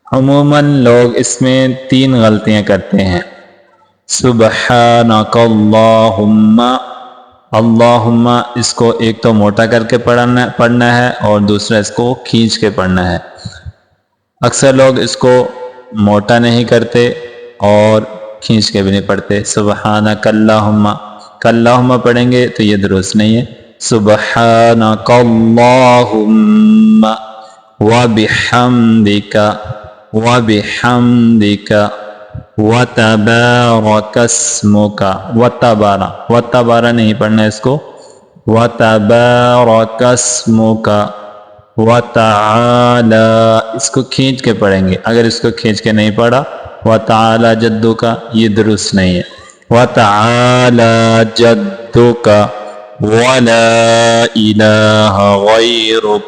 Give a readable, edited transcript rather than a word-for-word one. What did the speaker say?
अमूमन लोग इसमें 3 गलतियां करते हैं। सुबहानकल्लाहुम्मा, अल्लाहुम्मा इसको एक तो मोटा करके पढ़ना है और दूसरा इसको खींच के पढ़ना है। अक्सर लोग इसको मोटा नहीं करते और खींच के भी नहीं पढ़ते। सुबहानकल्लाहुम्मा, कल्लाहुम्मा पढ़ेंगे तो ये दुरुस्त नहीं है। सुबहानकल्लाहुम्मा व बिहम्दिका व बिहम्दिका व तबारकस्मुका, व तबारा नहीं पढ़ना इसको। व तबारकस्मुका व तआला, इसको खींच के पढ़ेंगे। अगर इसको खींच के नहीं पढ़ा व तआला जद्दुका, ये दुरुस्त नहीं है। व तआला जद्दुका व ला इलाहा गैरुक